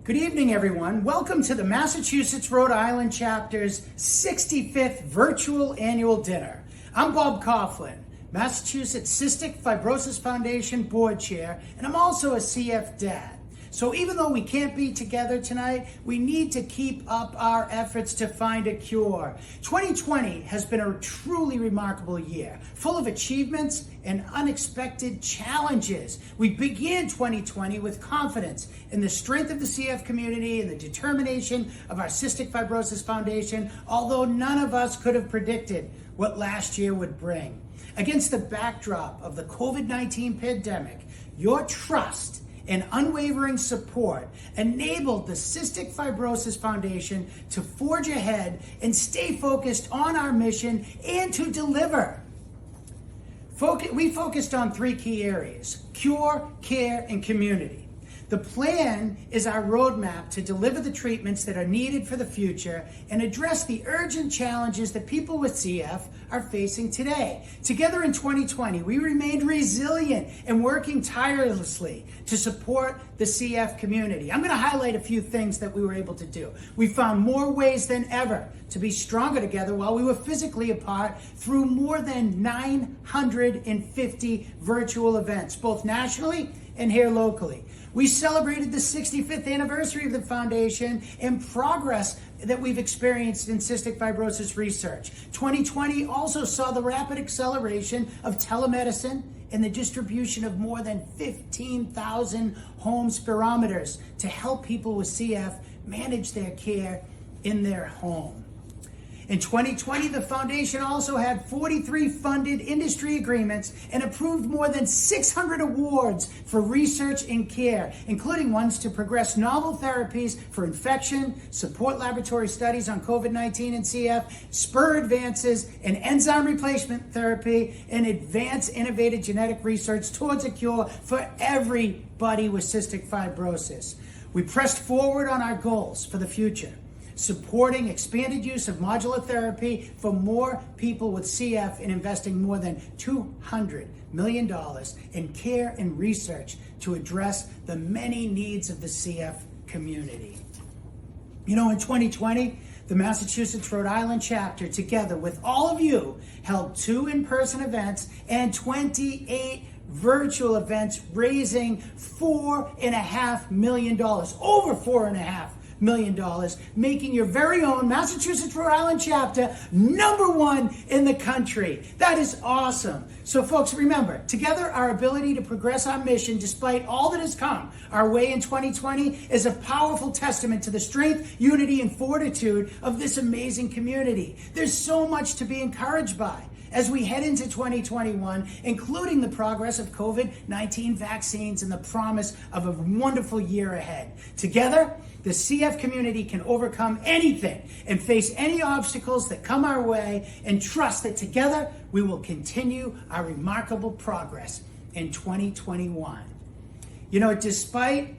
Good evening, everyone. Welcome to the Massachusetts Rhode Island Chapter's 65th Virtual Annual Dinner. I'm Bob Coughlin, Massachusetts Cystic Fibrosis Foundation Board Chair, and I'm also a CF dad. So even though we can't be together tonight, we need to keep up our efforts to find a cure. 2020 has been a truly remarkable year, full of achievements and unexpected challenges. We began 2020 with confidence in the strength of the CF community and the determination of our Cystic Fibrosis Foundation, although none of us could have predicted what last year would bring. Against the backdrop of the COVID-19 pandemic, your trust and unwavering support enabled the Cystic Fibrosis Foundation to forge ahead and stay focused on our mission and to deliver. We focused on three key areas: cure, care, and community. The plan is our roadmap to deliver the treatments that are needed for the future and address the urgent challenges that people with CF are facing today. Together in 2020, we remained resilient and working tirelessly to support the CF community. I'm going to highlight a few things that we were able to do. We found more ways than ever to be stronger together while we were physically apart through more than 950 virtual events, both nationally and here locally. We celebrated the 65th anniversary of the foundation and progress that we've experienced in cystic fibrosis research. 2020 also saw the rapid acceleration of telemedicine and the distribution of more than 15,000 home spirometers to help people with CF manage their care in their home. In 2020, the foundation also had 43 funded industry agreements and approved more than 600 awards for research and care, including ones to progress novel therapies for infection, support laboratory studies on COVID-19 and CF, spur advances in enzyme replacement therapy, and advance innovative genetic research towards a cure for everybody with cystic fibrosis. We pressed forward on our goals for the future, supporting expanded use of modular therapy for more people with CF and investing more than $200 million in care and research to address the many needs of the CF community. You know, in 2020, the Massachusetts Rhode Island chapter, together with all of you, held 2 in-person events and 28 virtual events, raising $4.5 million, over $4.5 million, making your very own Massachusetts Rhode Island chapter #1 in the country. That is awesome. So folks, remember, together our ability to progress our mission despite all that has come our way in 2020 is a powerful testament to the strength, unity, and fortitude of this amazing community. There's so much to be encouraged by as we head into 2021, including the progress of COVID-19 vaccines and the promise of a wonderful year ahead. Together, the CF community can overcome anything and face any obstacles that come our way, and trust that together we will continue our remarkable progress in 2021. You know, despite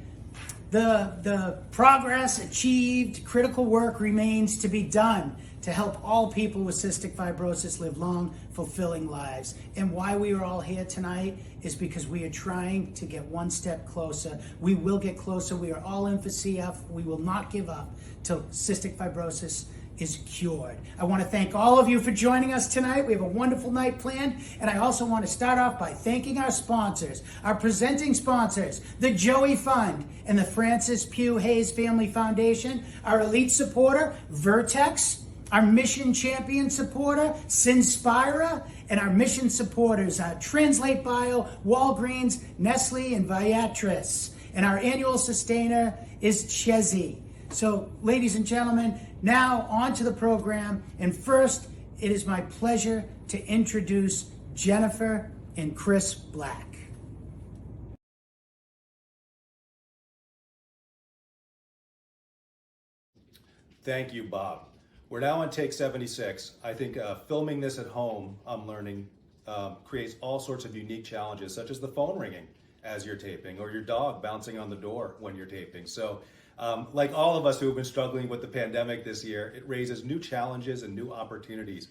the progress achieved, critical work remains to be done to help all people with cystic fibrosis live long, fulfilling lives. And why we are all here tonight is because we are trying to get one step closer. We will get closer. We are all in for CF. We will not give up till cystic fibrosis is cured. I want to thank all of you for joining us tonight. We have a wonderful night planned, and I also want to start off by thanking our sponsors, our presenting sponsors, the Joey Fund and the Francis Pugh Hayes Family Foundation, our elite supporter, Vertex, our mission champion supporter, Sinspira, and our mission supporters, Translate Bio, Walgreens, Nestle, and Viatris. And our annual sustainer is Chezi. So, ladies and gentlemen, now on to the program. And first, it is my pleasure to introduce Jennifer and Chris Black. Thank you, Bob. We're now on take 76. I think filming this at home, I'm learning, creates all sorts of unique challenges, such as the phone ringing as you're taping, or your dog bouncing on the door when you're taping. So like all of us who have been struggling with the pandemic this year, it raises new challenges and new opportunities,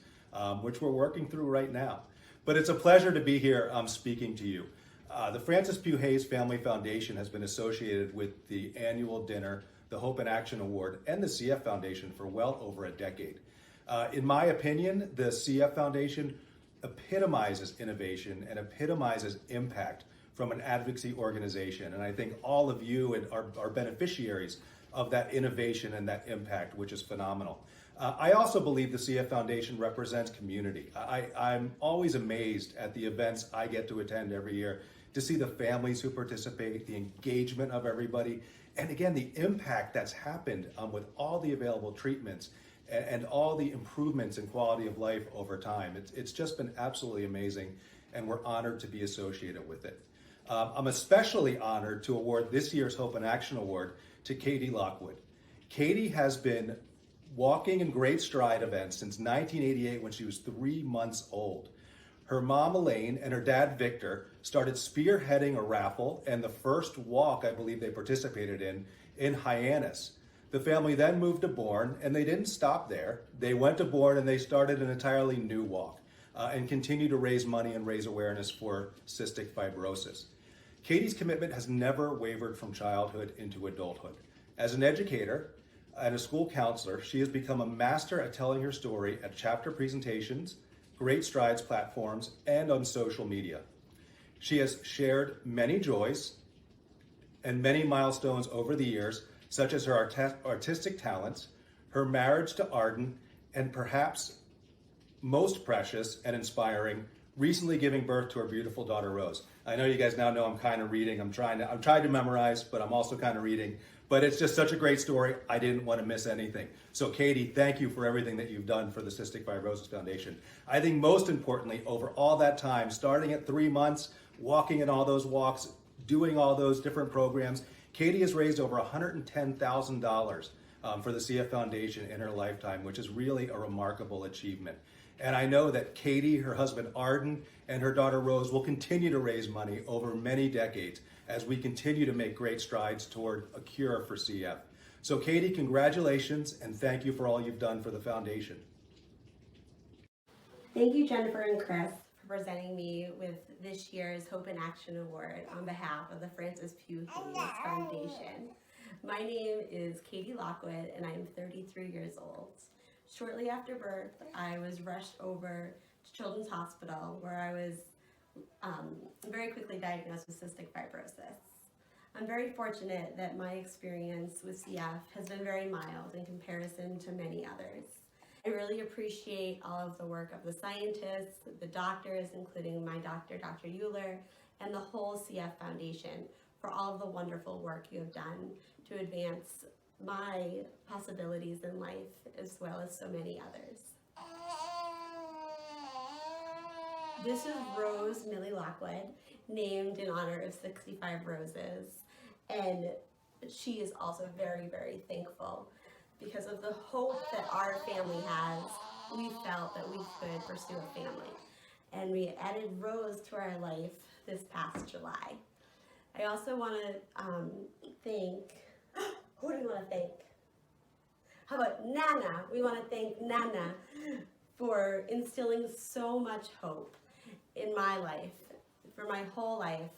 which we're working through right now. But it's a pleasure to be here speaking to you. The Francis Pugh Hayes Family Foundation has been associated with the annual dinner the Hope in Action Award, and the CF Foundation for well over a decade. In my opinion, the CF Foundation epitomizes innovation and epitomizes impact from an advocacy organization. And I think all of you are beneficiaries of that innovation and that impact, which is phenomenal. I also believe the CF Foundation represents community. I'm always amazed at the events I get to attend every year to see the families who participate, the engagement of everybody, and again, the impact that's happened with all the available treatments and all the improvements in quality of life over time. It's just been absolutely amazing, and we're honored to be associated with it. I'm especially honored to award this year's Hope in Action Award to Katie Lockwood. Katie has been walking in great stride events since 1988 when she was 3 months old. Her mom, Elaine, and her dad, Victor, started spearheading a raffle and the first walk I believe they participated in Hyannis. The family then moved to Bourne, and they didn't stop there. They went to Bourne and they started an entirely new walk and continue to raise money and raise awareness for cystic fibrosis. Katie's commitment has never wavered from childhood into adulthood. As an educator and a school counselor, she has become a master at telling her story at chapter presentations, Great Strides platforms, and on social media. She has shared many joys and many milestones over the years, such as her artistic talents, her marriage to Arden, and perhaps most precious and inspiring, recently giving birth to her beautiful daughter, Rose. I know you guys now know I'm kind of reading. I'm trying to memorize, but I'm also kind of reading. But it's just such a great story. I didn't want to miss anything. So Katie, thank you for everything that you've done for the Cystic Fibrosis Foundation. I think most importantly, over all that time, starting at 3 months, walking in all those walks, doing all those different programs, Katie has raised over $110,000 for the CF Foundation in her lifetime, which is really a remarkable achievement. And I know that Katie, her husband Arden, and her daughter Rose will continue to raise money over many decades as we continue to make great strides toward a cure for CF. So Katie, congratulations, and thank you for all you've done for the foundation. Thank you, Jennifer and Chris, for presenting me with this year's Hope in Action Award on behalf of the Francis Pugh Hughes Foundation. My name is Katie Lockwood, and I am 33 years old. Shortly after birth, I was rushed over to Children's Hospital, where I was very quickly diagnosed with cystic fibrosis. I'm very fortunate that my experience with CF has been very mild in comparison to many others. I really appreciate all of the work of the scientists, the doctors, including my doctor, Dr. Euler, and the whole CF Foundation for all of the wonderful work you have done to advance my possibilities in life, as well as so many others. This is Rose Millie Lockwood, named in honor of 65 Roses, and she is also very, very thankful. Because of the hope that our family has, we felt that we could pursue a family. And we added Rose to our life this past July. I also want to thank, who do we want to thank? How about Nana? We want to thank Nana for instilling so much hope in my life. For my whole life,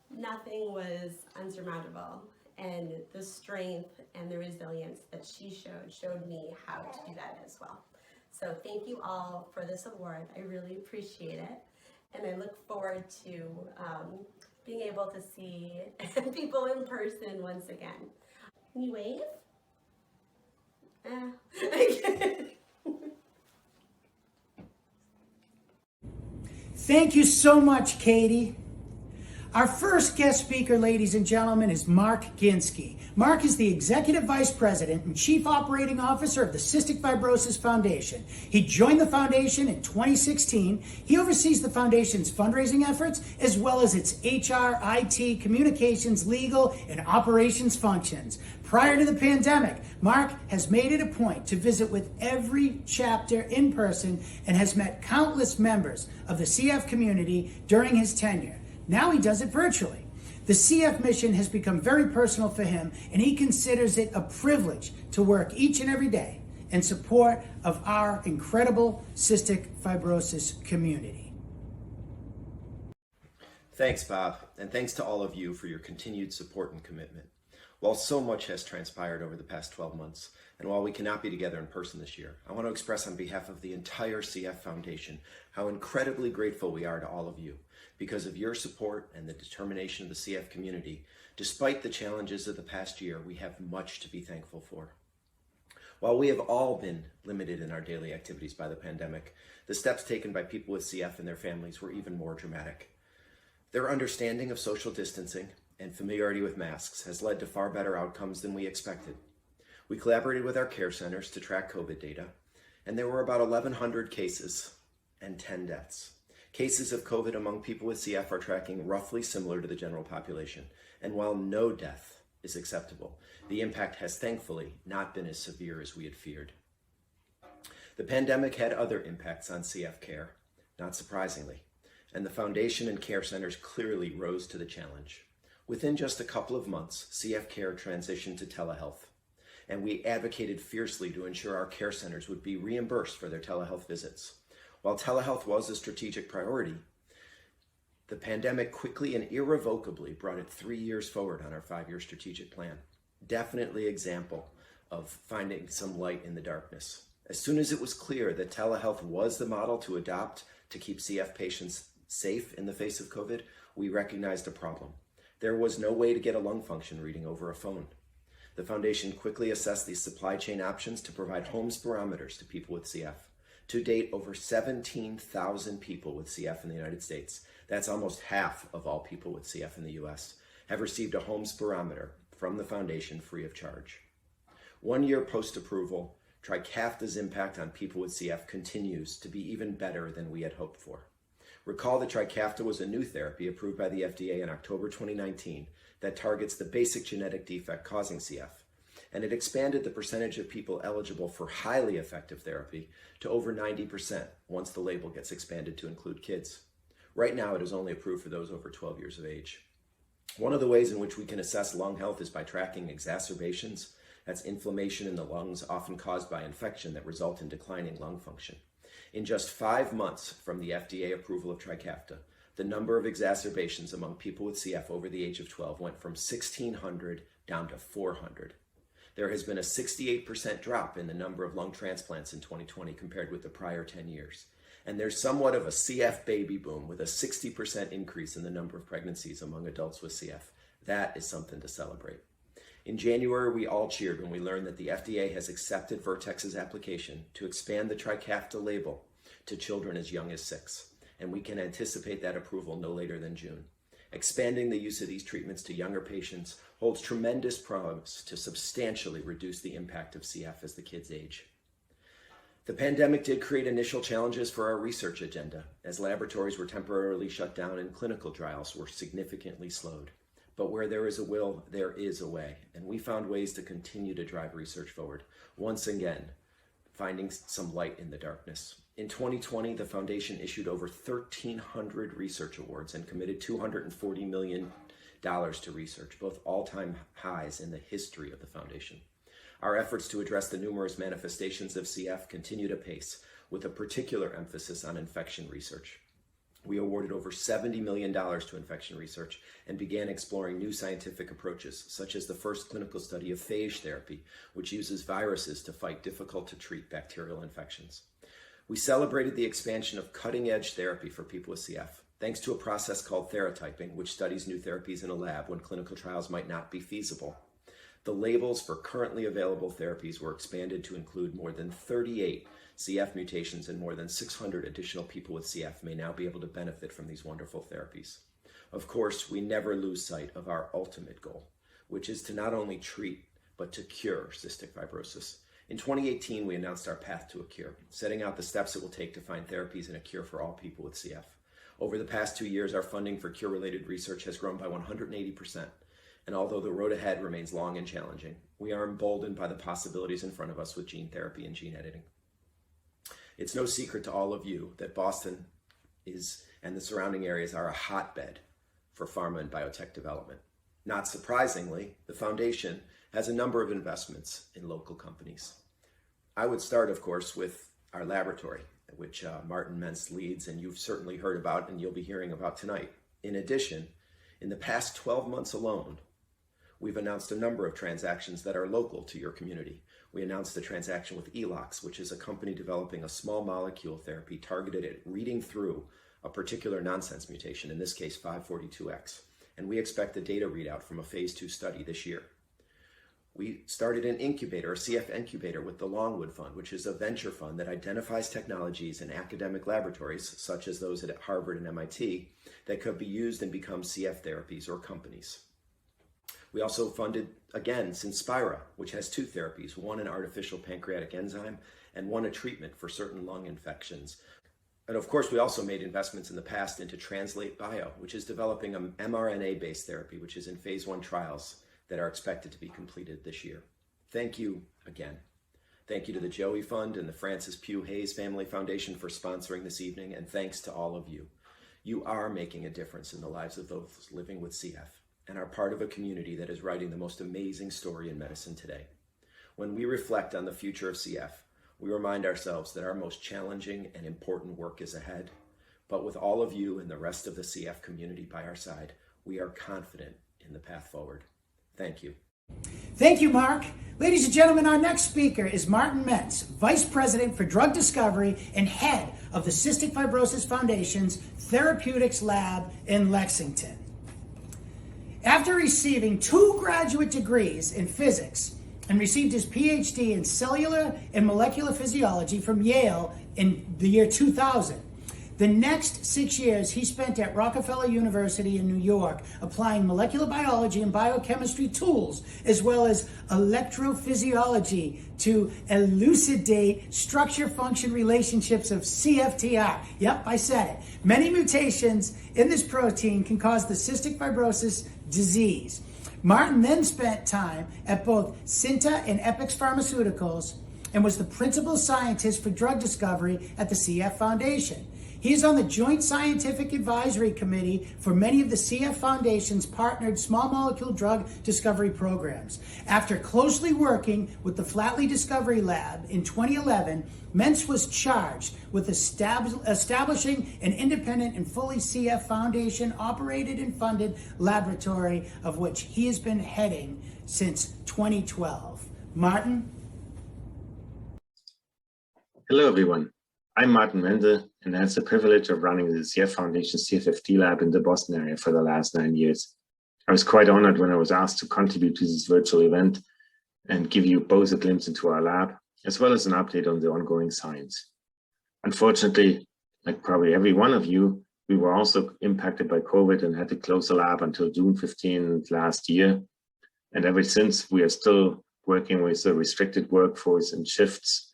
nothing was unsurmountable. And the strength and the resilience that she showed me how to do that as well. So thank you all for this award. I really appreciate it. And I look forward to being able to see people in person once again. Can you wave? Thank you so much, Katie. Our first guest speaker, ladies and gentlemen, is Mark Ginsky. Mark is the Executive Vice President and Chief Operating Officer of the Cystic Fibrosis Foundation. He joined the foundation in 2016. He oversees the foundation's fundraising efforts, as well as its HR, IT, communications, legal, and operations functions. Prior to the pandemic, Mark has made it a point to visit with every chapter in person and has met countless members of the CF community during his tenure. Now he does it virtually. The CF mission has become very personal for him, and he considers it a privilege to work each and every day in support of our incredible cystic fibrosis community. Thanks, Bob, and thanks to all of you for your continued support and commitment. While so much has transpired over the past 12 months, and while we cannot be together in person this year, I want to express on behalf of the entire CF Foundation how incredibly grateful we are to all of you. Because of your support and the determination of the CF community, despite the challenges of the past year, we have much to be thankful for. While we have all been limited in our daily activities by the pandemic, the steps taken by people with CF and their families were even more dramatic. Their understanding of social distancing and familiarity with masks has led to far better outcomes than we expected. We collaborated with our care centers to track COVID data, and there were about 1,100 cases and 10 deaths. Cases of COVID among people with CF are tracking roughly similar to the general population, and while no death is acceptable, the impact has thankfully not been as severe as we had feared. The pandemic had other impacts on CF care, not surprisingly, and the foundation and care centers clearly rose to the challenge. Within just a couple of months, CF Care transitioned to telehealth, and we advocated fiercely to ensure our care centers would be reimbursed for their telehealth visits. While telehealth was a strategic priority, the pandemic quickly and irrevocably brought it 3 years forward on our 5-year strategic plan. Definitely an example of finding some light in the darkness. As soon as it was clear that telehealth was the model to adopt to keep CF patients safe in the face of COVID, we recognized a problem. There was no way to get a lung function reading over a phone. The foundation quickly assessed these supply chain options to provide home spirometers to people with CF. To date, over 17,000 people with CF in the United States, that's almost half of all people with CF in the US, have received a home spirometer from the foundation free of charge. 1 year post-approval, TRIKAFTA's impact on people with CF continues to be even better than we had hoped for. Recall that TRIKAFTA was a new therapy approved by the FDA in October 2019 that targets the basic genetic defect causing CF, and it expanded the percentage of people eligible for highly effective therapy to over 90% once the label gets expanded to include kids. Right now, it is only approved for those over 12 years of age. One of the ways in which we can assess lung health is by tracking exacerbations. That's inflammation in the lungs, often caused by infection that result in declining lung function. In just 5 months from the FDA approval of TRIKAFTA, the number of exacerbations among people with CF over the age of 12 went from 1,600 down to 400. There has been a 68% drop in the number of lung transplants in 2020 compared with the prior 10 years. And there's somewhat of a CF baby boom with a 60% increase in the number of pregnancies among adults with CF. That is something to celebrate. In January, we all cheered when we learned that the FDA has accepted Vertex's application to expand the TRIKAFTA label to children as young as 6, and we can anticipate that approval no later than June. Expanding the use of these treatments to younger patients holds tremendous promise to substantially reduce the impact of CF as the kids age. The pandemic did create initial challenges for our research agenda, as laboratories were temporarily shut down and clinical trials were significantly slowed. But where there is a will, there is a way, and we found ways to continue to drive research forward, once again, finding some light in the darkness. In 2020, the foundation issued over 1,300 research awards and committed $240 million to research, both all-time highs in the history of the foundation. Our efforts to address the numerous manifestations of CF continued apace, with a particular emphasis on infection research. We awarded over $70 million to infection research and began exploring new scientific approaches, such as the first clinical study of phage therapy, which uses viruses to fight difficult-to-treat bacterial infections. We celebrated the expansion of cutting-edge therapy for people with CF, thanks to a process called theratyping, which studies new therapies in a lab when clinical trials might not be feasible. The labels for currently available therapies were expanded to include more than 38 CF mutations, and more than 600 additional people with CF may now be able to benefit from these wonderful therapies. Of course, we never lose sight of our ultimate goal, which is to not only treat, but to cure cystic fibrosis. In 2018, we announced our path to a cure, setting out the steps it will take to find therapies and a cure for all people with CF. Over the past 2 years, our funding for cure-related research has grown by 180%. And although the road ahead remains long and challenging, we are emboldened by the possibilities in front of us with gene therapy and gene editing. It's no secret to all of you that Boston and the surrounding areas are a hotbed for pharma and biotech development. Not surprisingly, the foundation has a number of investments in local companies. I would start, of course, with our laboratory, which Martin Mentz leads, and you've certainly heard about and you'll be hearing about tonight. In addition, in the past 12 months alone, We've announced a number of transactions that are local to your community. We announced a transaction with Elox, which is a company developing a small molecule therapy targeted at reading through a particular nonsense mutation, in this case 542X. And we expect the data readout from a phase 2 study this year. We started an incubator, a CF incubator with the Longwood Fund, which is a venture fund that identifies technologies in academic laboratories, such as those at Harvard and MIT, that could be used and become CF therapies or companies. We also funded, again, Sinspira, which has 2 therapies, one an artificial pancreatic enzyme and one a treatment for certain lung infections. And of course, we also made investments in the past into Translate Bio, which is developing an mRNA-based therapy, which is in phase 1 trials that are expected to be completed this year. Thank you again. Thank you to the Joey Fund and the Francis Pugh Hayes Family Foundation for sponsoring this evening, and thanks to all of you. You are making a difference in the lives of those living with CF and are part of a community that is writing the most amazing story in medicine today. When we reflect on the future of CF, we remind ourselves that our most challenging and important work is ahead, but with all of you and the rest of the CF community by our side, we are confident in the path forward. Thank you. Thank you, Mark. Ladies and gentlemen, our next speaker is Martin Mentz, Vice President for Drug Discovery and Head of the Cystic Fibrosis Foundation's Therapeutics Lab in Lexington. After receiving 2 graduate degrees in physics and received his PhD in cellular and molecular physiology from Yale in the year 2000, the next 6 years he spent at Rockefeller University in New York applying molecular biology and biochemistry tools as well as electrophysiology to elucidate structure-function relationships of CFTR. Yep, I said it. Many mutations in this protein can cause the cystic fibrosis disease. Martin then spent time at both Synta and Epix Pharmaceuticals and was the principal scientist for drug discovery at the CF Foundation. He is on the Joint Scientific Advisory Committee for many of the CF Foundation's partnered small molecule drug discovery programs. After closely working with the Flatley Discovery Lab in 2011, Mentz was charged with establishing an independent and fully CF Foundation operated and funded laboratory, of which he has been heading since 2012. Martin? Hello, everyone. I'm Martin Mende, and I had the privilege of running the CF Foundation CFFT lab in the Boston area for the last 9 years. I was quite honored when I was asked to contribute to this virtual event and give you both a glimpse into our lab, as well as an update on the ongoing science. Unfortunately, like probably every one of you, we were also impacted by COVID and had to close the lab until June 15th last year. And ever since, we are still working with a restricted workforce and shifts,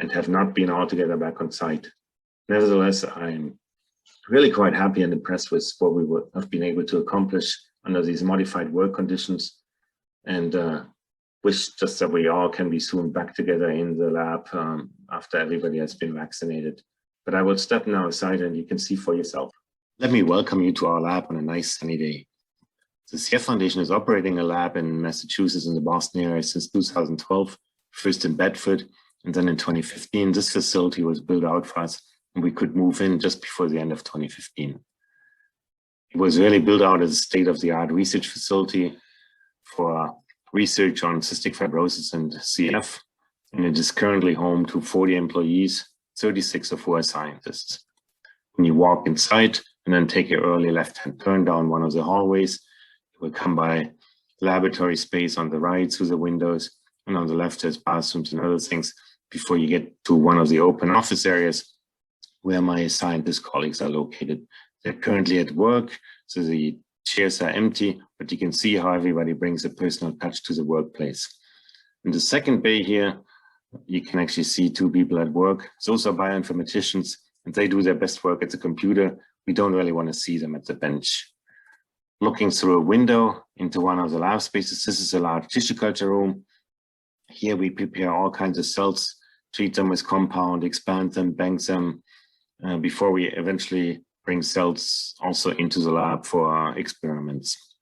and have not been altogether back on site. Nevertheless, I'm really quite happy and impressed with what we have been able to accomplish under these modified work conditions, and wish just that we all can be soon back together in the lab after everybody has been vaccinated. But I will step now aside and you can see for yourself. Let me welcome you to our lab on a nice sunny day. The CF Foundation is operating a lab in Massachusetts in the Boston area since 2012, first in Bedford, and then in 2015, this facility was built out for us and we could move in just before the end of 2015. It was really built out as a state-of-the-art research facility for research on cystic fibrosis and CF, and it is currently home to 40 employees, 36 of who are scientists. When you walk inside and then take your early left-hand turn down one of the hallways, you will come by laboratory space on the right through the windows, and on the left there's bathrooms and other things before you get to one of the open office areas where my scientist colleagues are located. They're currently at work, so the chairs are empty, but you can see how everybody brings a personal touch to the workplace. In the second bay here, you can actually see 2 people at work. Those are bioinformaticians, and they do their best work at the computer. We don't really want to see them at the bench. Looking through a window into one of the lab spaces, this is a large tissue culture room. Here we prepare all kinds of cells, treat them with compound, expand them, bank them, before we eventually bring cells also into the lab for experiments.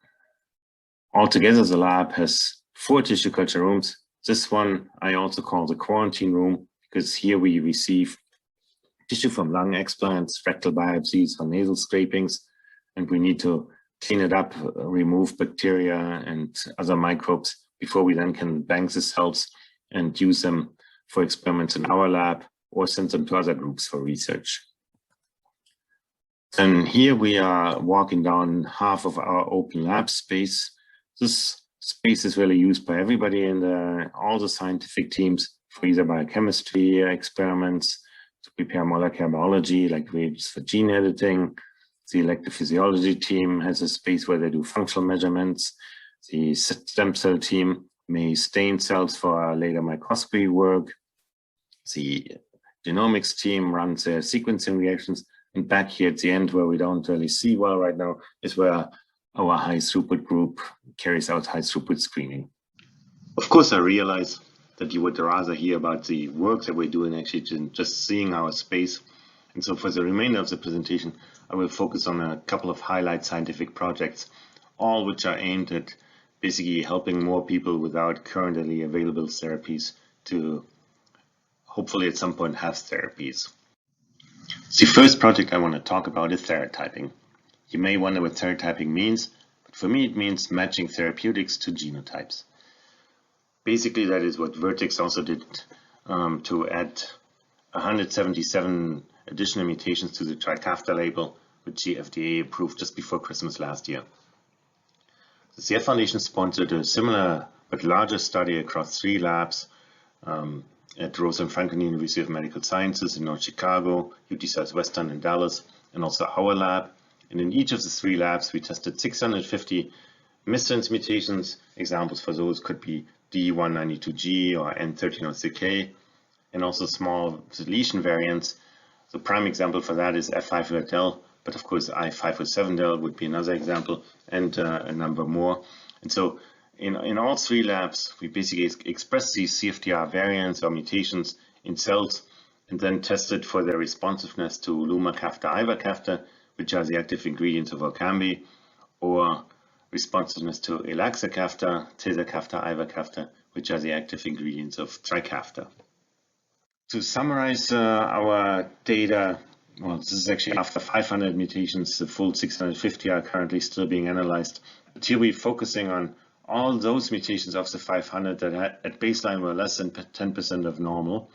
Altogether, the lab has 4 tissue culture rooms. This one I also call the quarantine room, because here we receive tissue from lung explants, rectal biopsies, or nasal scrapings, and we need to clean it up, remove bacteria and other microbes before we then can bank the cells and use them for experiments in our lab or send them to other groups for research. And here we are walking down half of our open lab space. This space is really used by everybody in all the scientific teams for either biochemistry experiments, to prepare molecular biology, like reagents for gene editing. The electrophysiology team has a space where they do functional measurements. The stem cell team may stain cells for later microscopy work. The genomics team runs their sequencing reactions. And back here at the end, where we don't really see well right now, is where our high throughput group carries out high throughput screening. Of course, I realize that you would rather hear about the work that we're doing actually than just seeing our space. And so for the remainder of the presentation, I will focus on a couple of highlight scientific projects, all which are aimed at basically helping more people without currently available therapies to hopefully at some point have therapies. The first project I want to talk about is serotyping. You may wonder what serotyping means, but for me it means matching therapeutics to genotypes. Basically, that is what Vertex also did to add 177 additional mutations to the Trikafta label, which the FDA approved just before Christmas last year. The CF Foundation sponsored a similar but larger study across 3 labs at Rosalind Franklin University of Medical Sciences in North Chicago, UT Southwestern in Dallas, and also our lab. And in each of the 3 labs, we tested 650 missense mutations. Examples for those could be D192G or N1303K, and also small deletion variants. The prime example for that is F500L, but of course I507L would be another example, and a number more. And so in all 3 labs, we basically express these CFTR variants or mutations in cells and then tested for their responsiveness to Lumacaftor, Ivacaftor, which are the active ingredients of Orkambi, or responsiveness to Elaxacaftor, Tezacaftor, Ivacaftor, which are the active ingredients of Trikafta. To summarize our data, well, this is actually after 500 mutations, the full 650 are currently still being analyzed. But here we're focusing on all those mutations of the 500 that at baseline were less than 10% of normal.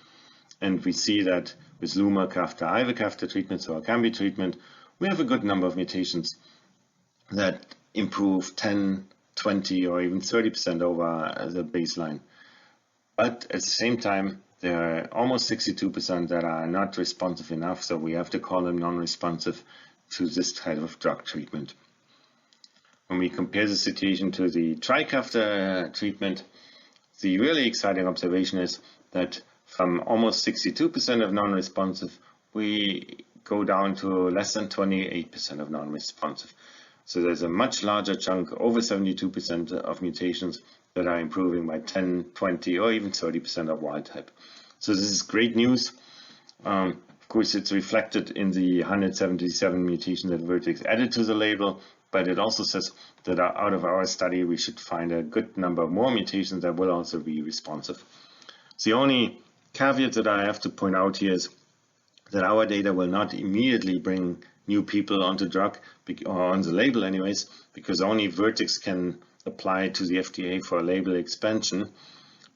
And we see that with Lumacaftor, Ivacaftor treatments or Orkambi treatment, we have a good number of mutations that improve 10, 20, or even 30% over the baseline. But at the same time, there are almost 62% that are not responsive enough, so we have to call them non-responsive to this type of drug treatment. When we compare the situation to the Trikafta treatment, the really exciting observation is that from almost 62% of non-responsive, we go down to less than 28% of non-responsive. So there's a much larger chunk, over 72% of mutations that are improving by 10, 20, or even 30% of wild type. So this is great news. Of course, it's reflected in the 177 mutations that Vertex added to the label, but it also says that out of our study, we should find a good number of more mutations that will also be responsive. The only caveat that I have to point out here is that our data will not immediately bring new people onto drug, or on the label anyways, because only Vertex can apply to the FDA for a label expansion.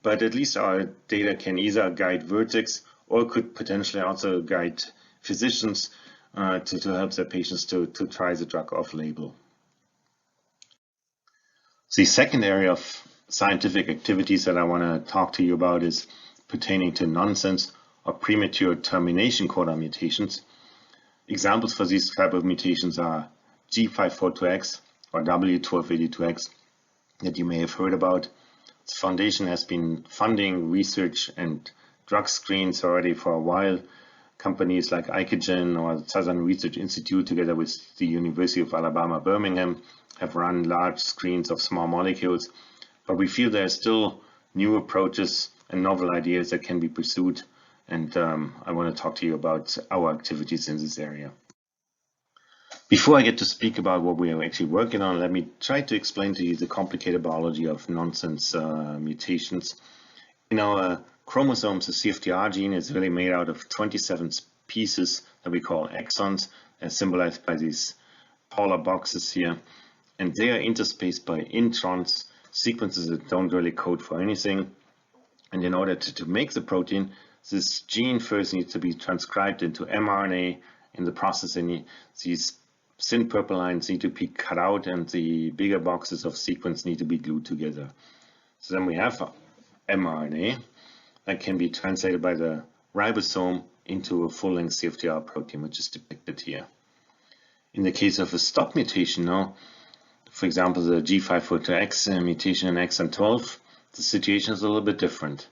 But at least our data can either guide Vertex or could potentially also guide physicians to help their patients to try the drug off label. The second area of scientific activities that I want to talk to you about is pertaining to nonsense or premature termination codon mutations. Examples for these type of mutations are G542X or W1282X that you may have heard about. The foundation has been funding research and drug screens already for a while. Companies like Icagen or the Southern Research Institute, together with the University of Alabama, Birmingham, have run large screens of small molecules. But we feel there are still new approaches and novel ideas that can be pursued. And I want to talk to you about our activities in this area. Before I get to speak about what we are actually working on, let me try to explain to you the complicated biology of nonsense mutations. In our chromosomes, the CFTR gene is really made out of 27 pieces that we call exons, as symbolized by these polar boxes here. and they are interspaced by introns, sequences that don't really code for anything. And in order to make the protein, this gene first needs to be transcribed into mRNA. In the process, these thin purple lines need to be cut out and the bigger boxes of sequence need to be glued together. So then we have mRNA that can be translated by the ribosome into a full-length CFTR protein, which is depicted here. In the case of a stop mutation now, for example, the G542X mutation in exon 12, the situation is a little bit different.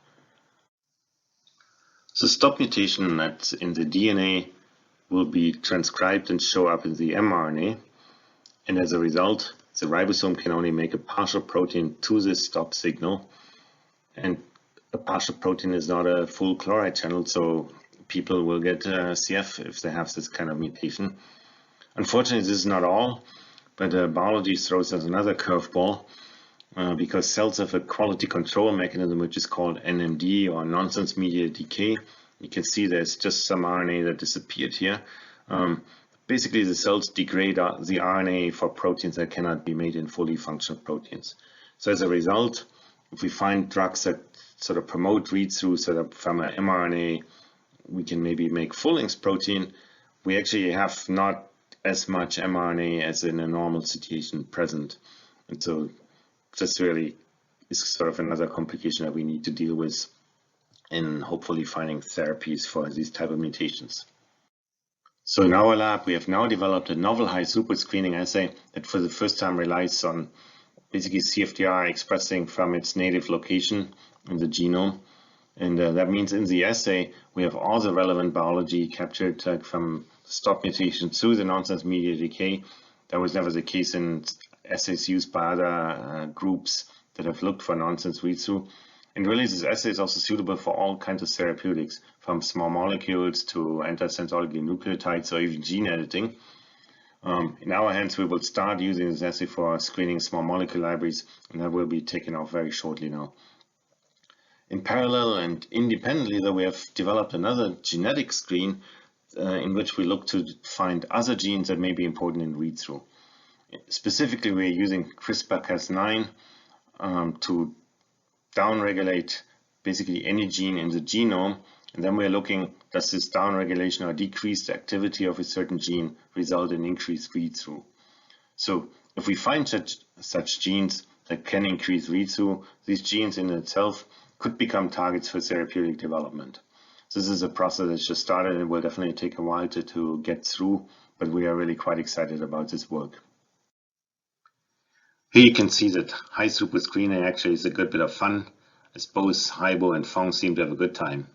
The stop mutation that's in the DNA will be transcribed and show up in the mRNA, and as a result, the ribosome can only make a partial protein to this stop signal, and a partial protein is not a full chloride channel, so people will get CF if they have this kind of mutation. Unfortunately, this is not all, but biology throws us another curveball because cells have a quality control mechanism which is called NMD, or nonsense mediated decay. You can see there's just some RNA that disappeared here. Basically, the cells degrade the RNA for proteins that cannot be made in fully functional proteins. So as a result, if we find drugs that sort of promote read-through so that from an mRNA we can maybe make full-length protein, we actually have not as much mRNA as in a normal situation present. And so this really is sort of another complication that we need to deal with in hopefully finding therapies for these type of mutations. So in our lab, we have now developed a novel high throughput screening assay that for the first time relies on basically CFTR expressing from its native location in the genome. And that means in the assay, we have all the relevant biology captured from stop mutation through the nonsense mediated decay. That was never the case in assays used by other groups that have looked for nonsense read-through. And really, this assay is also suitable for all kinds of therapeutics, from small molecules to antisense oligonucleotides or even gene editing. In our hands, we will start using this assay for screening small molecule libraries, and that will be taken off very shortly now. In parallel and independently, though, we have developed another genetic screen in which we look to find other genes that may be important in read-through. Specifically, we're using CRISPR-Cas9 to downregulate basically any gene in the genome, and then we're looking, does this downregulation or decreased activity of a certain gene result in increased read-through? So if we find such genes that can increase read-through, these genes in itself could become targets for therapeutic development. This is a process that's just started and will definitely take a while to get through, but we are really quite excited about this work. Here you can see that high throughput screening actually is a good bit of fun, as both Haibo and Fong seem to have a good time.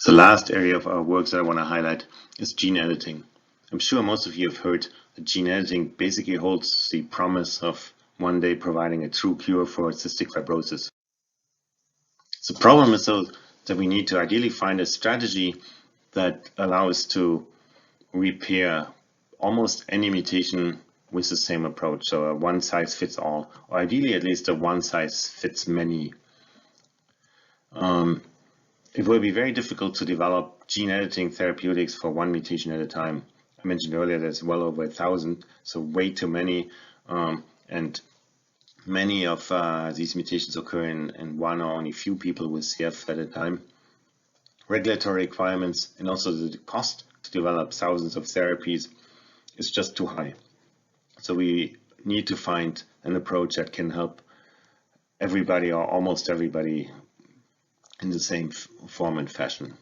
The last area of our work that I want to highlight is gene editing. I'm sure most of you have heard that gene editing basically holds the promise of one day providing a true cure for cystic fibrosis. The problem is though that we need to ideally find a strategy that allows to repair almost any mutation with the same approach, so a one size fits all, or ideally at least a one size fits many. It will be very difficult to develop gene editing therapeutics for one mutation at a time. I mentioned earlier there's well over 1,000, so way too many, and many of these mutations occur in one or only few people with CF at a time. Regulatory requirements and also the cost to develop thousands of therapies is just too high. So we need to find an approach that can help everybody or almost everybody in the same form and fashion.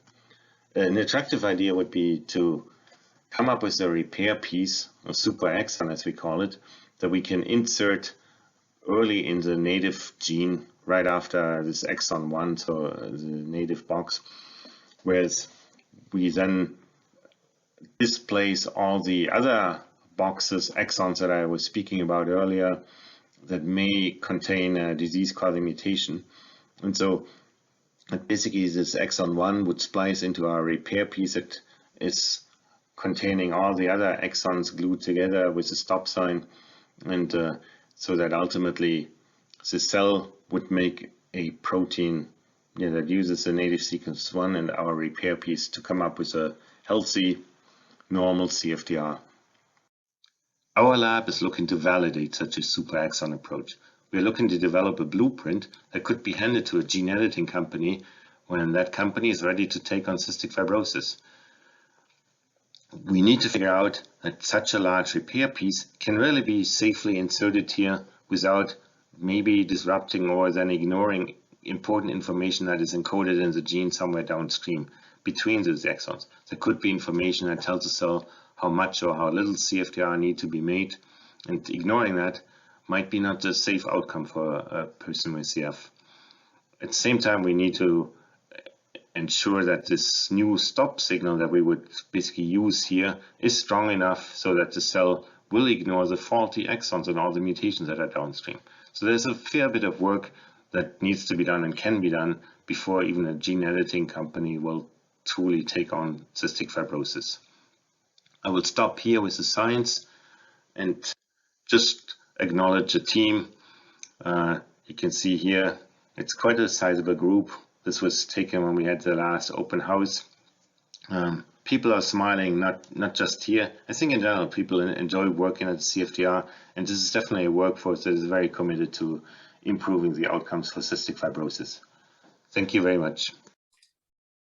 An attractive idea would be to come up with a repair piece, a super exon as we call it, that we can insert early in the native gene right after this exon 1, so the native box, whereas we then displace all the other boxes, exons that I was speaking about earlier that may contain a disease-causing mutation. And so basically this exon 1 would splice into our repair piece that is containing all the other exons glued together with a stop sign, and so that ultimately the cell would make a protein that uses the native sequence 1 and our repair piece to come up with a healthy, normal CFTR. Our lab is looking to validate such a super exon approach. We are looking to develop a blueprint that could be handed to a gene editing company when that company is ready to take on cystic fibrosis. We need to figure out that such a large repair piece can really be safely inserted here without maybe disrupting or then ignoring important information that is encoded in the gene somewhere downstream between those exons. There could be information that tells the cell how much or how little CFTR need to be made, and ignoring that might be not a safe outcome for a person with CF. At the same time, we need to ensure that this new stop signal that we would basically use here is strong enough so that the cell will ignore the faulty exons and all the mutations that are downstream. So there's a fair bit of work that needs to be done and can be done before even a gene editing company will truly take on cystic fibrosis. I will stop here with the science and just acknowledge the team. You can see here it's quite a sizable group. This was taken when we had the last open house. People are smiling, not just here. I think in general people enjoy working at CFTR, and this is definitely a workforce that is very committed to improving the outcomes for cystic fibrosis. Thank you very much.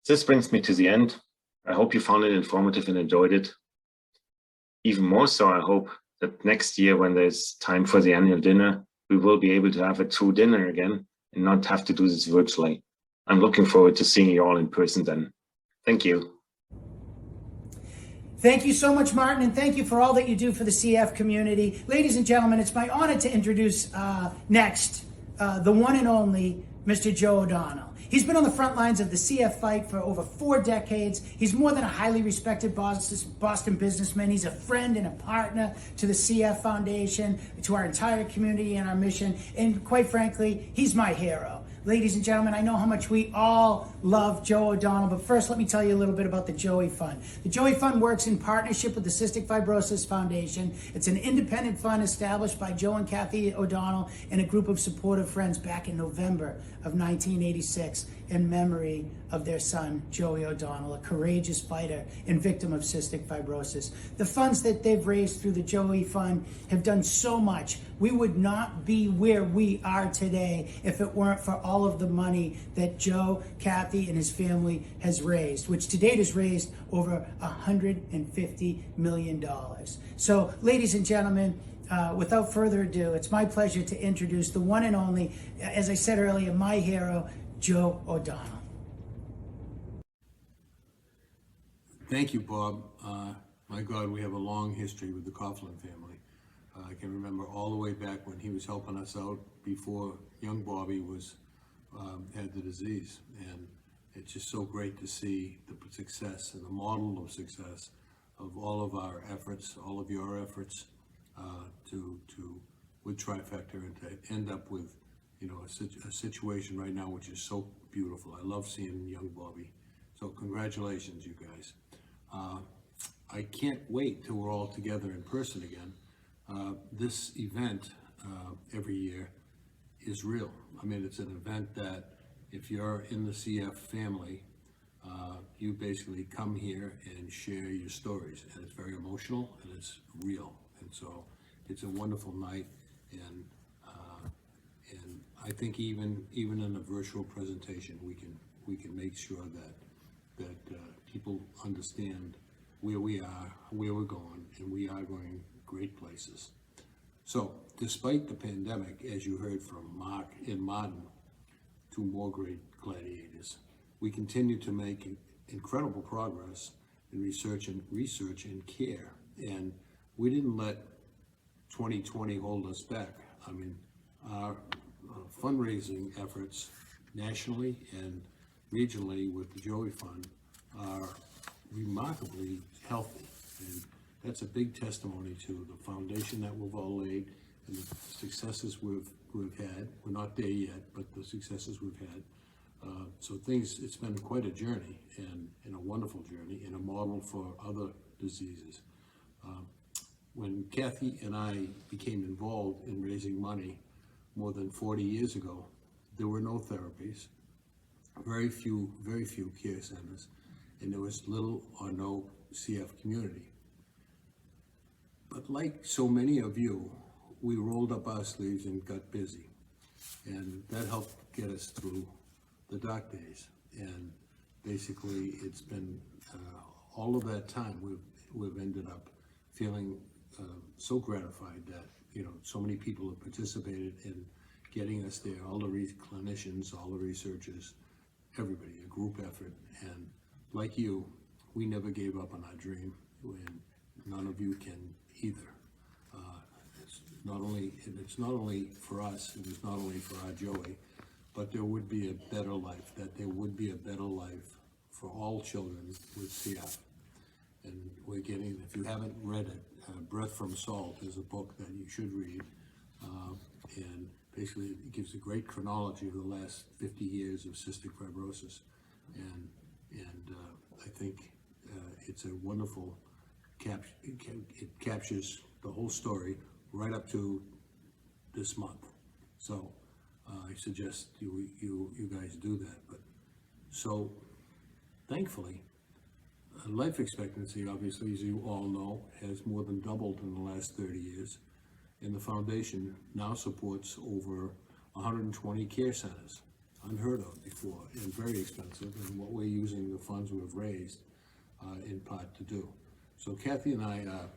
This brings me to the end. I hope you found it informative and enjoyed it. Even more so, I hope that next year when there's time for the annual dinner, we will be able to have a true dinner again and not have to do this virtually. I'm looking forward to seeing you all in person then. Thank you. Thank you so much, Martin, and thank you for all that you do for the CF community. Ladies and gentlemen, it's my honor to introduce next the one and only Mr. Joe O'Donnell. He's been on the front lines of the CF fight for over 4 decades. He's more than a highly respected Boston businessman. He's a friend and a partner to the CF Foundation, to our entire community and our mission. And quite frankly, he's my hero. Ladies and gentlemen, I know how much we all love Joe O'Donnell, but first let me tell you a little bit about the Joey Fund. The Joey Fund works in partnership with the Cystic Fibrosis Foundation. It's an independent fund established by Joe and Kathy O'Donnell and a group of supportive friends back in November of 1986 in memory of their son, Joey O'Donnell, a courageous fighter and victim of cystic fibrosis. The funds that they've raised through the Joey Fund have done so much. We would not be where we are today if it weren't for all of the money that Joe, Kathy, and his family has raised, which to date has raised over $150 million. So, ladies and gentlemen, without further ado, it's my pleasure to introduce the one and only, as I said earlier, my hero, Joe O'Donnell. Thank you, Bob. My God, we have a long history with the Coughlin family. I can remember all the way back when he was helping us out before young Bobby was had the disease. And it's just so great to see the success and the model of success of all of our efforts, all of your efforts with Trifecta, and to end up with, you know, a situation right now which is so beautiful. I love seeing young Bobby. So congratulations, you guys. I can't wait till we're all together in person again. This event every year is real. I mean, it's an event that if you're in the CF family, you basically come here and share your stories, and it's very emotional and it's real. And so it's a wonderful night, and I think even in a virtual presentation, we can make sure that people understand where we are, where we're going, and we are going great places. So, despite the pandemic, as you heard from Mark and Martin, 2 more great gladiators, we continue to make incredible progress in research and care. And we didn't let 2020 hold us back. I mean, our fundraising efforts nationally and regionally with the Joey Fund are remarkably healthy. And that's a big testimony to the foundation that we've all laid and the successes we've had. We're not there yet, but the successes we've had. So it's been quite a journey, and a wonderful journey, and a model for other diseases. When Kathy and I became involved in raising money more than 40 years ago, there were no therapies, very few care centers, and there was little or no CF community. But like so many of you, we rolled up our sleeves and got busy. And that helped get us through the dark days. And basically, it's been all of that time we've ended up feeling so gratified that, you know, so many people have participated in getting us there, all the clinicians, all the researchers, everybody, a group effort. And like you, we never gave up on our dream, and none of you can either. It's not only for us, and it's not only for our Joey, but there would be a better life, that there would be a better life for all children with CF. And we're getting, if you haven't read it, Breath from Salt is a book that you should read. And basically it gives a great chronology of the last 50 years of cystic fibrosis. And I think it's a wonderful, it captures the whole story right up to this month. So I suggest you guys do that. But so thankfully, life expectancy, obviously, as you all know, has more than doubled in the last 30 years. And the foundation now supports over 120 care centers, unheard of before, and very expensive, and what we're using the funds we've raised in part to do. So Kathy and I are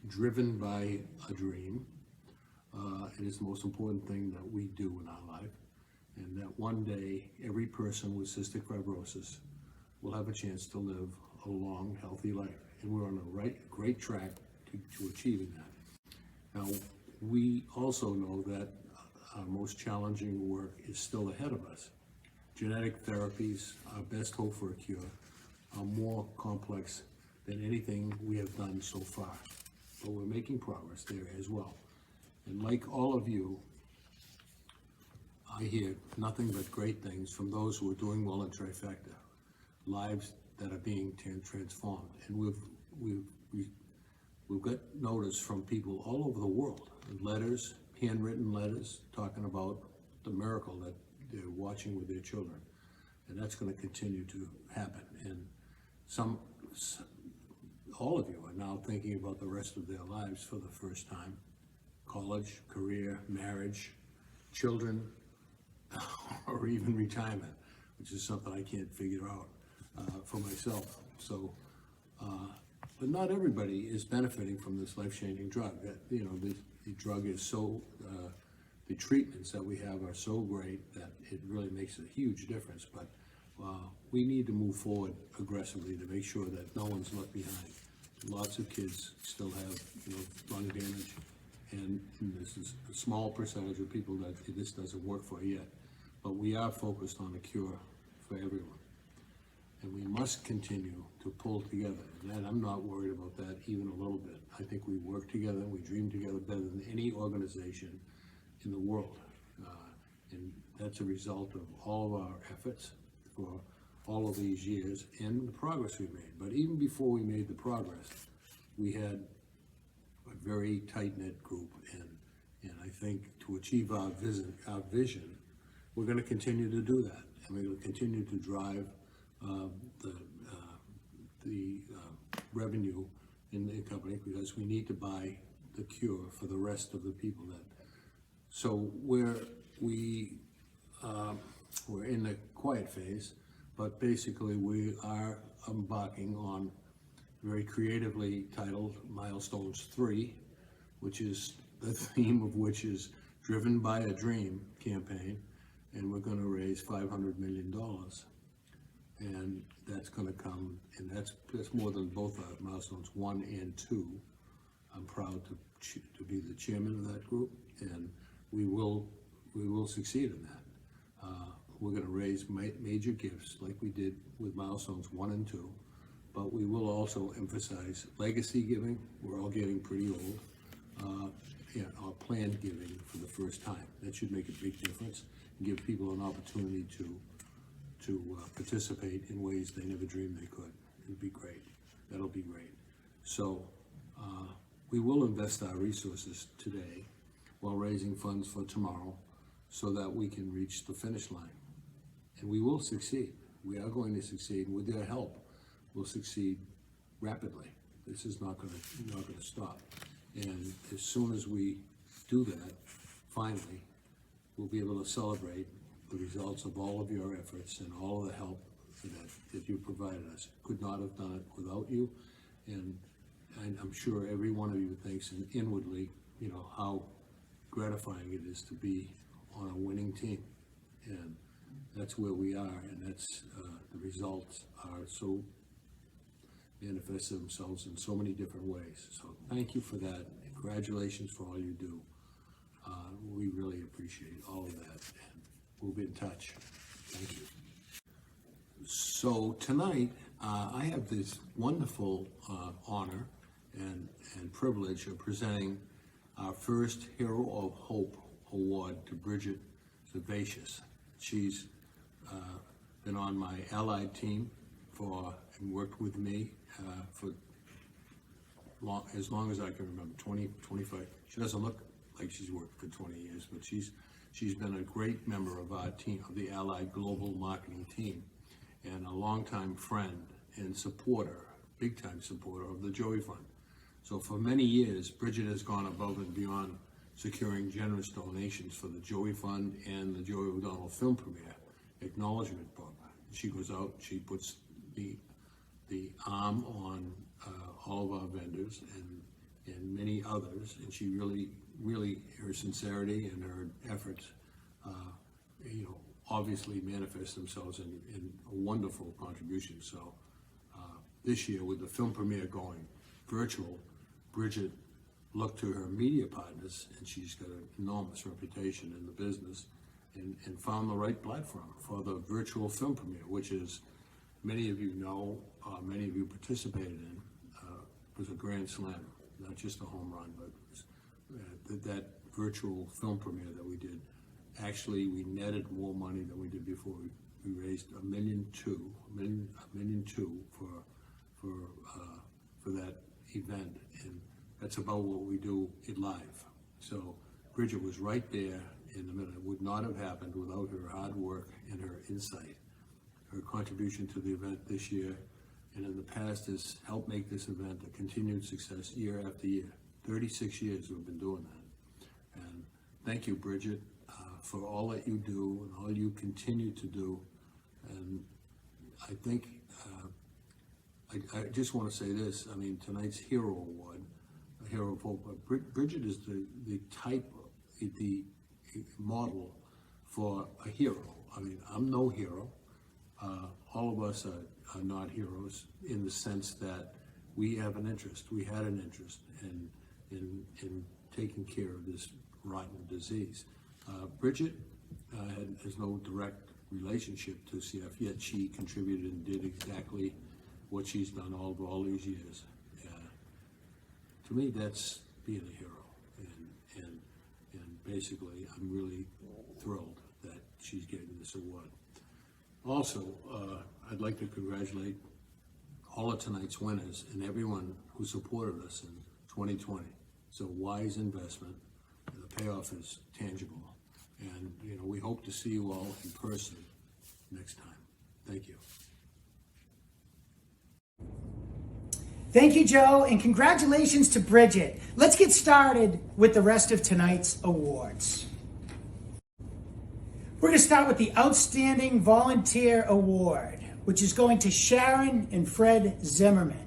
driven by a dream. It is the most important thing that we do in our life, and that one day every person with cystic fibrosis will have a chance to live a long, healthy life. And we're on a great track to achieving that. Now, we also know that our most challenging work is still ahead of us. Genetic therapies, our best hope for a cure, are more complex than anything we have done so far. But we're making progress there as well. And like all of you, I hear nothing but great things from those who are doing well in Trifecta, lives that are being transformed. And we've got notice from people all over the world, letters, handwritten letters, talking about the miracle that they're watching with their children. And that's going to continue to happen. And all of you are now thinking about the rest of their lives for the first time. College, career, marriage, children, or even retirement, which is something I can't figure out for myself. So, but not everybody is benefiting from this life-changing drug. That, you know, the drug is so, the treatments that we have are so great that it really makes a huge difference. But we need to move forward aggressively to make sure that no one's left behind. Lots of kids still have, you know, lung damage, and this is a small percentage of people that this doesn't work for yet. But we are focused on a cure for everyone. And we must continue to pull together. And I'm not worried about that even a little bit. I think we work together, we dream together better than any organization in the world. And that's a result of all of our efforts for all of these years and the progress we made. But even before we made the progress, we had a very tight-knit group. And I think to achieve our vision, we're going to continue to do that. And we're going to continue to drive the revenue in the company, because we need to buy the cure for the rest of the people that. So we're in the quiet phase, but basically we are embarking on very creatively titled Milestones 3, which is the theme of which is Driven by a Dream campaign, and we're going to raise $500 million. And that's going to come, and that's more than both our milestones 1 and 2. I'm proud to be the chairman of that group, and we will succeed in that. We're going to raise major gifts like we did with milestones 1 and 2, but we will also emphasize legacy giving. We're all getting pretty old. Our planned giving for the first time. That should make a big difference and give people an opportunity to participate in ways they never dreamed they could. It'd be great. That'll be great. So we will invest our resources today while raising funds for tomorrow so that we can reach the finish line. And we will succeed. We are going to succeed. With their help, we'll succeed rapidly. This is not going to stop. And as soon as we do that, finally, we'll be able to celebrate the results of all of your efforts and all of the help that you provided us. Could not have done it without you, and I'm sure every one of you thinks inwardly, you know, how gratifying it is to be on a winning team. And that's where we are, and that's the results are so manifest themselves in so many different ways. So thank you for that. Congratulations for all you do. We really appreciate all of that, and we'll be in touch. Thank you. So tonight, I have this wonderful honor and privilege of presenting our first Hero of Hope Award to Bridget Zavacious. She's been on my allied team and worked with me for as long as I can remember, 20, 25. She doesn't look like she's worked for 20 years, but she's been a great member of our team, of the Allied Global Marketing team, and a longtime friend and supporter, big time supporter of the Joey Fund. So for many years, Bridget has gone above and beyond securing generous donations for the Joey Fund and the Joey O'Donnell Film Premiere Acknowledgement Book. She goes out, she puts the arm on all of our vendors and many others, and she really, her sincerity and her efforts, obviously manifest themselves in a wonderful contribution. So this year, with the film premiere going virtual, Bridget looked to her media partners, and she's got an enormous reputation in the business, and found the right platform for the virtual film premiere, which is, many of you know, many of you participated in, was a grand slam, not just a home run, but that virtual film premiere that we did. Actually, we netted more money than we did before. We raised $1.2 million for that event, and that's about what we do it live. So Bridget was right there in the middle. It would not have happened without her hard work and her insight. Her contribution to the event this year and in the past has helped make this event a continued success year after year. 36 years we've been doing that. And thank you, Bridget, for all that you do and all you continue to do. And I think, I just want to say this, I mean, tonight's Hero Award, a Hero of Hope, Bridget is the type, the model for a hero. I mean, I'm no hero. All of us are not heroes in the sense that we have an interest, we had an interest in taking care of this rotten disease. Bridget has no direct relationship to CF, yet she contributed and did exactly what she's done all these years. To me, that's being a hero, and basically, I'm really thrilled that she's getting this award. Also, I'd like to congratulate all of tonight's winners and everyone who supported us in 2020. It's a wise investment, and the payoff is tangible. And we hope to see you all in person next time. Thank you. Thank you, Joe, and congratulations to Bridget. Let's get started with the rest of tonight's awards. We're going to start with the Outstanding Volunteer Award, which is going to Sharon and Fred Zimmerman.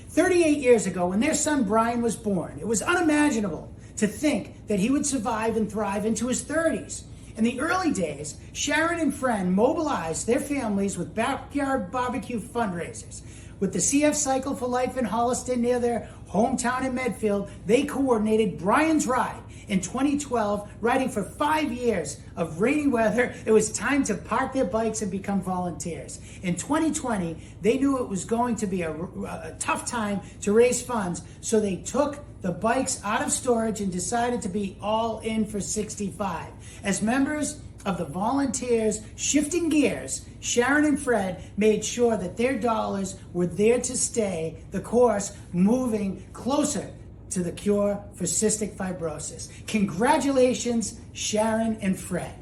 38 years ago, when their son Brian was born, it was unimaginable to think that he would survive and thrive into his 30s. In the early days, Sharon and Fred mobilized their families with backyard barbecue fundraisers. With the CF Cycle for Life in Holliston near their hometown in Medfield, they coordinated Brian's Ride. In 2012, riding for 5 years of rainy weather, it was time to park their bikes and become volunteers. In 2020, they knew it was going to be a tough time to raise funds, so they took the bikes out of storage and decided to be all in for 65. As members of the volunteers shifting gears, Sharon and Fred made sure that their dollars were there to stay the course, moving closer to the cure for cystic fibrosis. Congratulations, Sharon and Fred.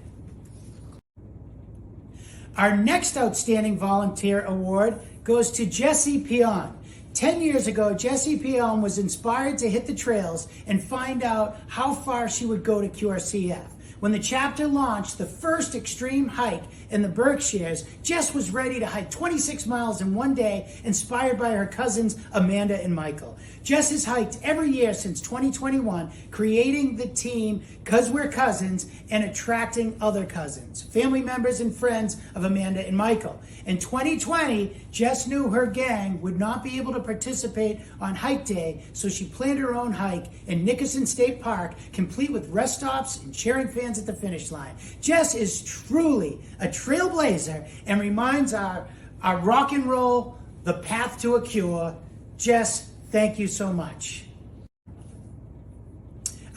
Our next Outstanding Volunteer Award goes to Jesse Pion. 10 years ago, Jessie P. Elm was inspired to hit the trails and find out how far she would go to cure CF. When the chapter launched the first extreme hike in the Berkshires, Jess was ready to hike 26 miles in one day, inspired by her cousins Amanda and Michael. Jess has hiked every year since 2021, creating the team Cause We're Cousins and attracting other cousins, family members and friends of Amanda and Michael. In 2020, Jess knew her gang would not be able to participate on hike day, so she planned her own hike in Nickerson State Park, complete with rest stops and cheering fans at the finish line. Jess is truly a trailblazer and reminds our rock and roll the path to a cure. Jess, thank you so much.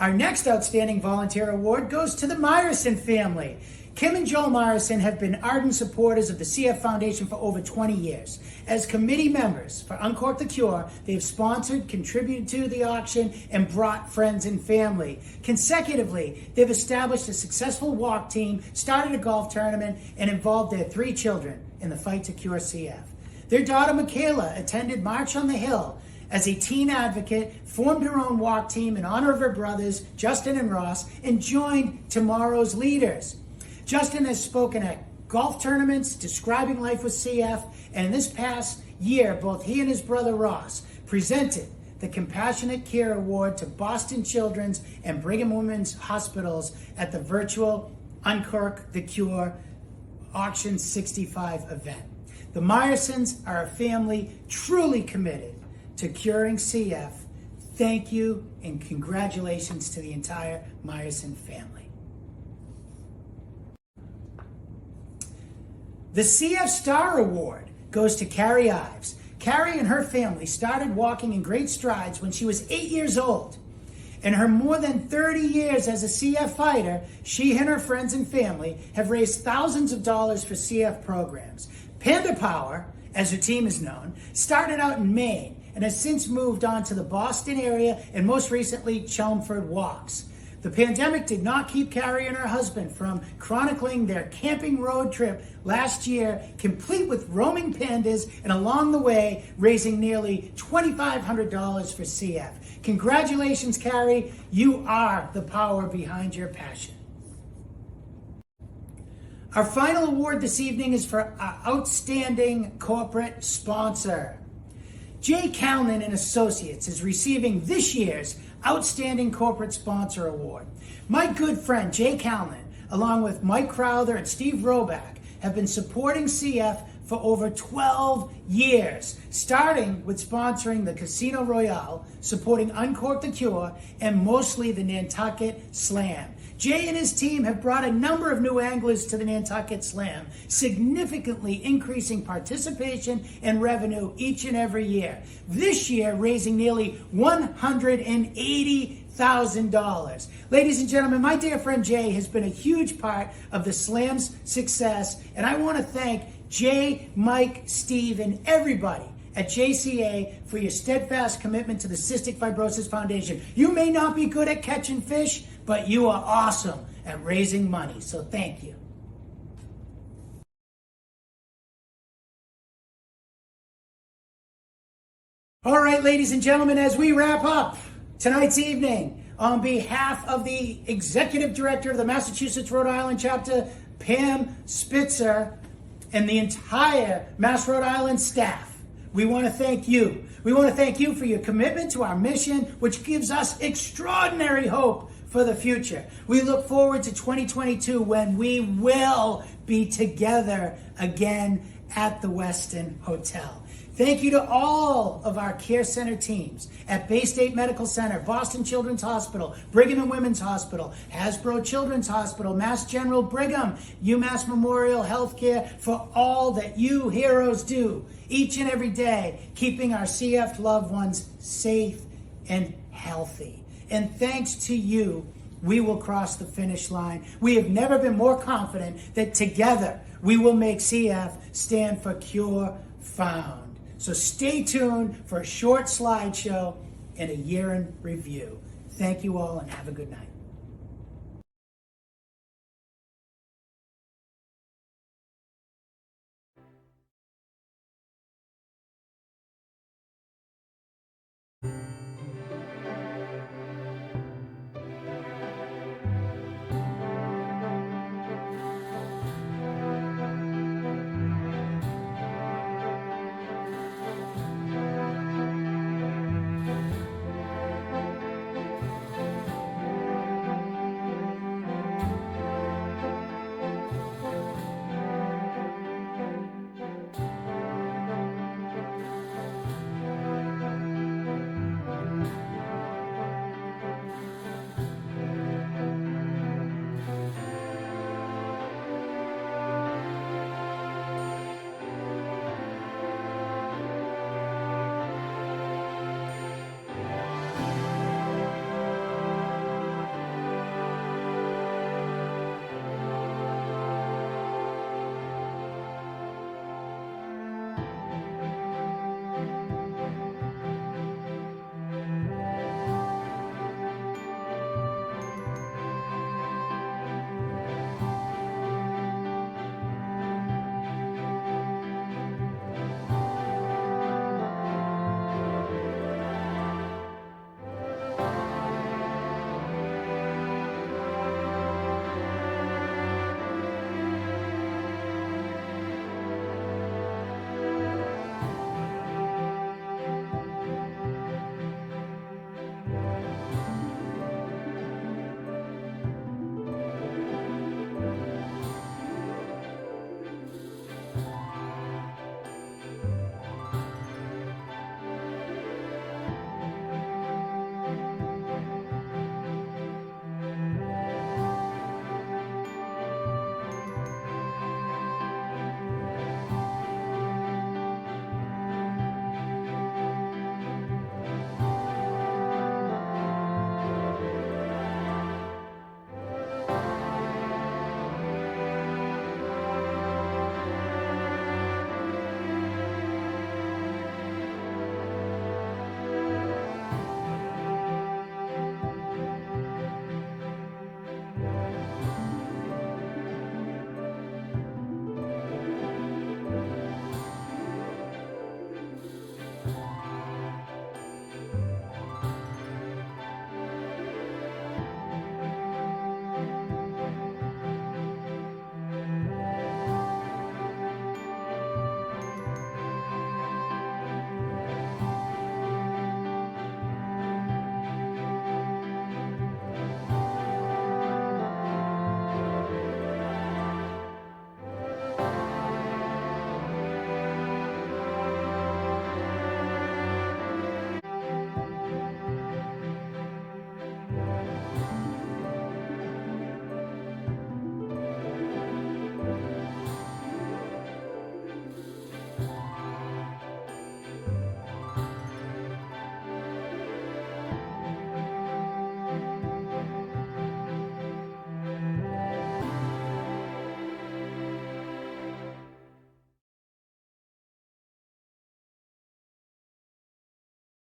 Our next Outstanding Volunteer Award goes to the Meyerson family. Kim and Joel Meyerson have been ardent supporters of the CF Foundation for over 20 years. As committee members for Uncork the Cure, they have sponsored, contributed to the auction, and brought friends and family. Consecutively, they've established a successful walk team, started a golf tournament, and involved their 3 children in the fight to cure CF. Their daughter, Michaela, attended March on the Hill as a teen advocate, formed her own walk team in honor of her brothers, Justin and Ross, and joined tomorrow's leaders. Justin has spoken at golf tournaments describing life with CF, and in this past year, both he and his brother Ross presented the Compassionate Care Award to Boston Children's and Brigham Women's Hospitals at the virtual Uncork the Cure Auction 65 event. The Meyersons are a family truly committed to curing CF. Thank you and congratulations to the entire Meyerson family. The CF Star Award goes to Carrie Ives. Carrie and her family started walking in great strides when she was 8 years old. In her more than 30 years as a CF fighter, she and her friends and family have raised thousands of dollars for CF programs. Panda Power, as her team is known, started out in Maine and has since moved on to the Boston area and most recently Chelmsford Walks. The pandemic did not keep Carrie and her husband from chronicling their camping road trip last year, complete with roaming pandas and along the way raising nearly $2,500 for CF. Congratulations, Carrie. You are the power behind your passion. Our final award this evening is for our outstanding corporate sponsor. Jay Calnan and Associates is receiving this year's Outstanding Corporate Sponsor Award. My good friend Jay Calnan, along with Mike Crowther and Steve Roback, have been supporting CF for over 12 years, starting with sponsoring the Casino Royale, supporting Uncork the Cure, and mostly the Nantucket Slam. Jay and his team have brought a number of new anglers to the Nantucket Slam, significantly increasing participation and revenue each and every year. This year, raising nearly $180,000. Ladies and gentlemen, my dear friend Jay has been a huge part of the Slam's success, and I want to thank Jay, Mike, Steve, and everybody at JCA for your steadfast commitment to the Cystic Fibrosis Foundation. You may not be good at catching fish, but you are awesome at raising money, so thank you. All right, ladies and gentlemen, as we wrap up tonight's evening, on behalf of the Executive Director of the Massachusetts Rhode Island Chapter, Pam Spitzer, and the entire Mass Rhode Island staff, we want to thank you. We want to thank you for your commitment to our mission, which gives us extraordinary hope for the future. We look forward to 2022 when we will be together again at the Westin Hotel. Thank you to all of our care center teams at Bay State Medical Center, Boston Children's Hospital, Brigham and Women's Hospital, Hasbro Children's Hospital, Mass General Brigham, UMass Memorial Healthcare, for all that you heroes do each and every day, keeping our CF loved ones safe and healthy. And thanks to you, we will cross the finish line. We have never been more confident that together we will make CF stand for Cure Found. So stay tuned for a short slideshow and a year in review. Thank you all and have a good night.